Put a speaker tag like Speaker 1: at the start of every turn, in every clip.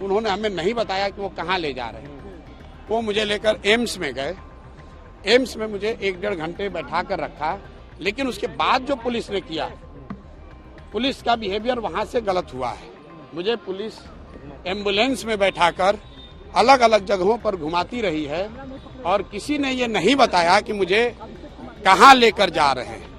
Speaker 1: उन्होंने हमें नहीं बताया कि वो कहाँ ले जा रहे हैं। वो मुझे लेकर एम्स में गए। एम्स में मुझे 1-1.5 घंटे बैठा कर रखा, लेकिन उसके बाद जो पुलिस ने किया, पुलिस का बिहेवियर वहां से गलत हुआ है। मुझे पुलिस एम्बुलेंस में बैठाकर अलग अलग जगहों पर घुमाती रही है और किसी ने ये नहीं बताया कि मुझे कहाँ लेकर जा रहे हैं।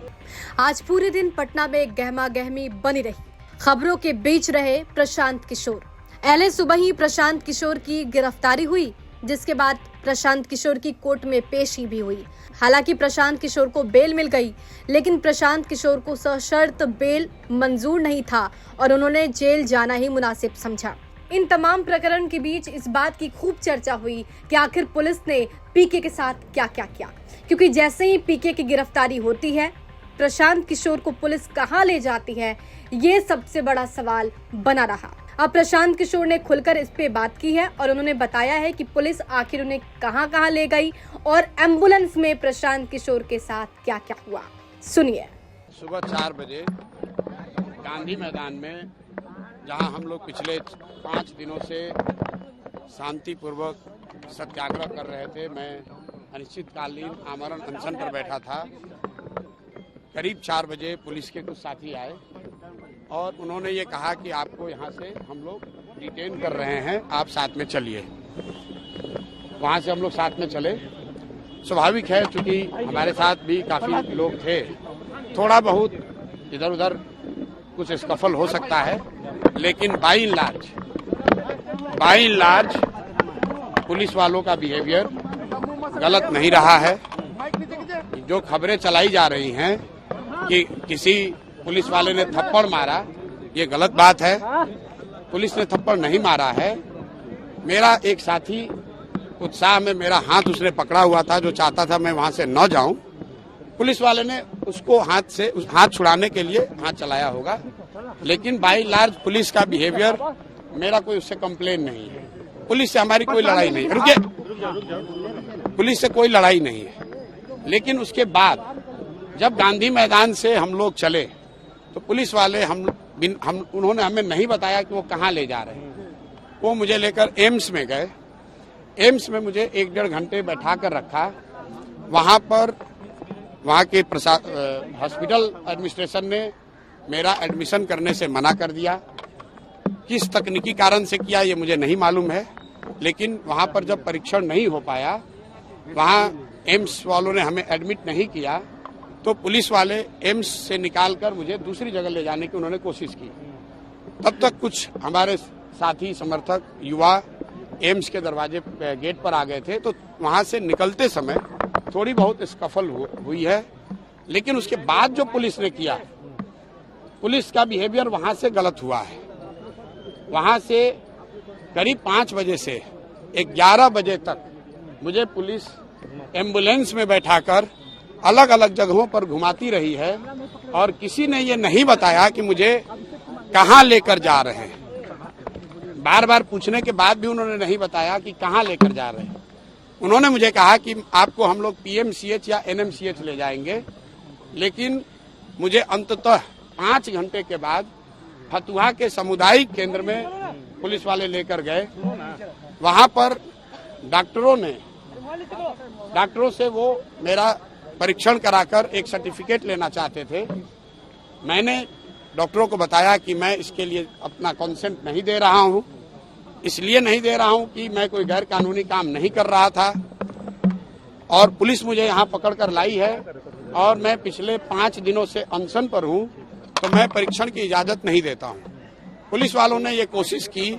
Speaker 2: आज पूरे दिन पटना में गहमा गहमी बनी रही। खबरों के बीच रहे प्रशांत किशोर। पहले सुबह ही प्रशांत किशोर की गिरफ्तारी हुई, जिसके बाद प्रशांत किशोर की कोर्ट में पेशी भी हुई। हालांकि प्रशांत किशोर को बेल मिल गई, लेकिन प्रशांत किशोर को सशर्त बेल मंजूर नहीं था और उन्होंने जेल जाना ही मुनासिब समझा। इन तमाम प्रकरण के बीच इस बात की खूब चर्चा हुई कि आखिर पुलिस ने पीके के साथ क्या क्या किया, क्योंकि जैसे ही पीके की गिरफ्तारी होती है, प्रशांत किशोर को पुलिस कहां ले जाती है, ये सबसे बड़ा सवाल बना रहा। अब प्रशांत किशोर ने खुलकर इस पे बात की है और उन्होंने बताया है कि पुलिस आखिर उन्हें कहां कहां ले गई और एम्बुलेंस में प्रशांत किशोर के साथ क्या क्या हुआ। सुनिए।
Speaker 1: सुबह 4 बजे गांधी मैदान में, जहां हम लोग पिछले 5 दिनों से शांतिपूर्वक सत्याग्रह कर रहे थे, मैं अनिश्चितकालीन आमरण अनशन पर बैठा था। करीब 4 बजे पुलिस के कुछ साथी आए और उन्होंने ये कहा कि आपको यहाँ से हम लोग डिटेन कर रहे हैं, आप साथ में चलिए। वहाँ से हम लोग साथ में चले। स्वाभाविक है, चूंकि हमारे साथ भी काफी लोग थे, थोड़ा बहुत इधर उधर कुछ स्कफल हो सकता है, लेकिन बाई एंड लार्ज पुलिस वालों का बिहेवियर गलत नहीं रहा है। जो खबरें चलाई जा रही हैं कि किसी पुलिस वाले ने थप्पड़ मारा, ये गलत बात है। पुलिस ने थप्पड़ नहीं मारा है। मेरा एक साथी उत्साह में मेरा हाथ उसने पकड़ा हुआ था, जो चाहता था मैं वहां से न जाऊं। पुलिस वाले ने उसको हाथ छुड़ाने के लिए हाथ चलाया होगा, लेकिन बाई लार्ज पुलिस का बिहेवियर, मेरा कोई उससे कंप्लेन नहीं है। पुलिस से हमारी कोई लड़ाई नहीं है। रुकिए, पुलिस से कोई लड़ाई नहीं है। लेकिन उसके बाद जब गांधी मैदान से हम लोग चले तो पुलिस वाले उन्होंने हमें नहीं बताया कि वो कहाँ ले जा रहे हैं। वो मुझे लेकर एम्स में गए। एम्स में मुझे 1-1.5 घंटे बैठा कर रखा। वहाँ के हॉस्पिटल एडमिनिस्ट्रेशन ने मेरा एडमिशन करने से मना कर दिया। किस तकनीकी कारण से किया ये मुझे नहीं मालूम है, लेकिन वहाँ पर जब परीक्षण नहीं हो पाया, वहाँ एम्स वालों ने हमें एडमिट नहीं किया, तो पुलिस वाले एम्स से निकालकर मुझे दूसरी जगह ले जाने की उन्होंने कोशिश की। तब तक कुछ हमारे साथी समर्थक युवा एम्स के दरवाजे गेट पर आ गए थे, तो वहां से निकलते समय थोड़ी बहुत स्कफल हुई है। लेकिन उसके बाद जो पुलिस ने किया, पुलिस का बिहेवियर वहां से गलत हुआ है। वहां से करीब 5 बजे से 11 बजे तक मुझे पुलिस एम्बुलेंस में बैठाकर अलग अलग जगहों पर घुमाती रही है और किसी ने ये नहीं बताया कि मुझे कहाँ लेकर जा रहे हैं। बार बार पूछने के बाद भी उन्होंने नहीं बताया कि कहाँ लेकर जा रहे हैं। उन्होंने मुझे कहा कि आपको हम लोग PMCH या NMCH ले जाएंगे, लेकिन मुझे अंततः 5 घंटे के बाद फतुहा के सामुदायिक केंद्र में पुलिस वाले लेकर गए। वहां पर डॉक्टरों से वो मेरा परीक्षण कराकर एक सर्टिफिकेट लेना चाहते थे। मैंने डॉक्टरों को बताया कि मैं इसके लिए अपना कंसेंट नहीं दे रहा हूं। इसलिए नहीं दे रहा हूं कि मैं कोई गैर कानूनी काम नहीं कर रहा था और पुलिस मुझे यहां पकड़कर लाई है और मैं पिछले 5 दिनों से अनशन पर हूं, तो मैं परीक्षण की इजाजत नहीं देता हूं। पुलिस वालों ने ये कोशिश की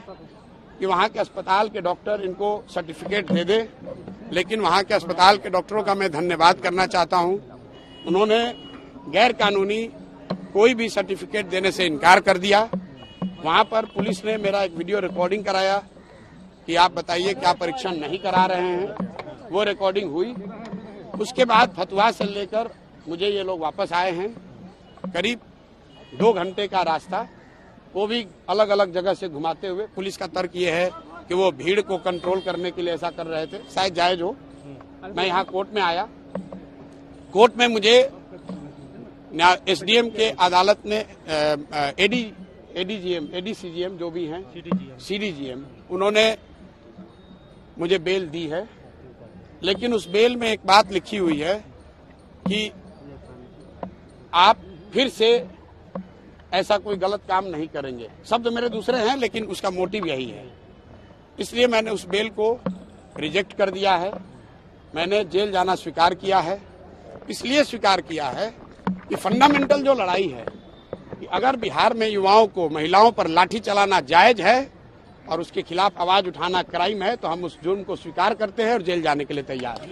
Speaker 1: कि वहां के अस्पताल के डॉक्टर इनको सर्टिफिकेट दे दे, लेकिन वहां के अस्पताल के डॉक्टरों का मैं धन्यवाद करना चाहता हूं। उन्होंने गैर कानूनी कोई भी सर्टिफिकेट देने से इनकार कर दिया। वहां पर पुलिस ने मेरा एक वीडियो रिकॉर्डिंग कराया कि आप बताइए क्या परीक्षण नहीं करा रहे हैं। वो रिकॉर्डिंग हुई। उसके बाद फतुहा से लेकर मुझे ये लोग वापस आए हैं। करीब 2 घंटे का रास्ता, वो भी अलग अलग जगह से घुमाते हुए। पुलिस का तर्क ये है कि वो भीड़ को कंट्रोल करने के लिए ऐसा कर रहे थे, शायद जायज हो। मैं यहाँ कोर्ट में आया। कोर्ट में मुझे SDM के अदालत ने एडीसीजीएम जो भी हैं, सीडीजीएम, उन्होंने मुझे बेल दी है। लेकिन उस बेल में एक बात लिखी हुई है कि आप फिर से ऐसा कोई गलत काम नहीं करेंगे। शब्द मेरे दूसरे हैं, लेकिन उसका मोटिव यही है। इसलिए मैंने उस बेल को रिजेक्ट कर दिया है। मैंने जेल जाना स्वीकार किया है। इसलिए स्वीकार किया है कि फंडामेंटल जो लड़ाई है कि अगर बिहार में युवाओं को, महिलाओं पर लाठी चलाना जायज है और उसके खिलाफ आवाज उठाना क्राइम है, तो हम उस जुर्म को स्वीकार करते हैं और जेल जाने के लिए तैयार हैं।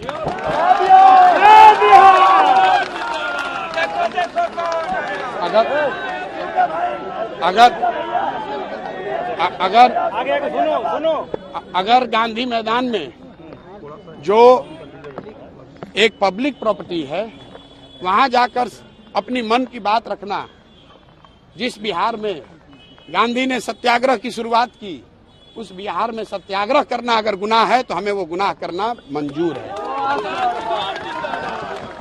Speaker 1: अगर गांधी मैदान में जो एक पब्लिक प्रॉपर्टी है, वहां जाकर अपनी मन की बात रखना, जिस बिहार में गांधी ने सत्याग्रह की शुरुआत की, उस बिहार में सत्याग्रह करना अगर गुनाह है तो हमें वो गुनाह करना मंजूर है।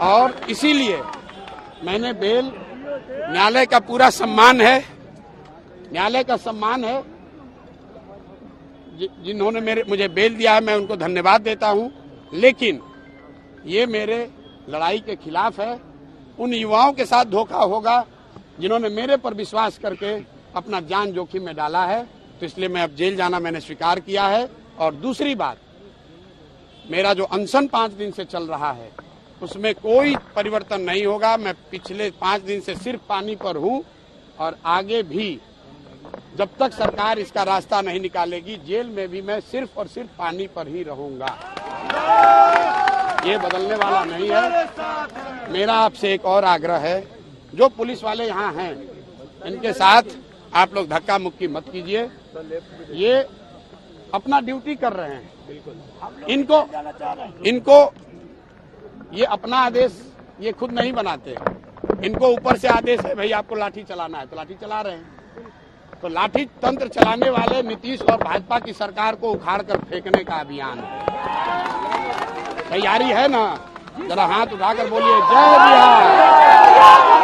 Speaker 1: और इसीलिए मैंने बेल, न्यायालय का पूरा सम्मान है, न्यायालय का सम्मान है, जिन्होंने मुझे बेल दिया है, मैं उनको धन्यवाद देता हूं। लेकिन ये मेरे लड़ाई के खिलाफ है। उन युवाओं के साथ धोखा होगा जिन्होंने मेरे पर विश्वास करके अपना जान जोखिम में डाला है। तो इसलिए मैं अब जेल जाना मैंने स्वीकार किया है। और दूसरी बात, मेरा जो अनशन 5 दिन से चल रहा है उसमें कोई परिवर्तन नहीं होगा। मैं पिछले 5 दिन से सिर्फ पानी पर हूं और आगे भी जब तक सरकार इसका रास्ता नहीं निकालेगी, जेल में भी मैं सिर्फ और सिर्फ पानी पर ही रहूंगा। ये बदलने वाला नहीं है। मेरा आपसे एक और आग्रह है, जो पुलिस वाले यहाँ हैं इनके साथ आप लोग धक्का मुक्की मत कीजिए। ये अपना ड्यूटी कर रहे हैं। इनको ये अपना आदेश ये खुद नहीं बनाते। इनको ऊपर से आदेश है, भाई आपको लाठी चलाना है, तो लाठी चला रहे हैं। तो लाठी तंत्र चलाने वाले नीतीश और भाजपा की सरकार को उखाड़ कर फेंकने का अभियान है। तैयारी है ना? जरा हाथ उठाकर बोलिए जय बिहार।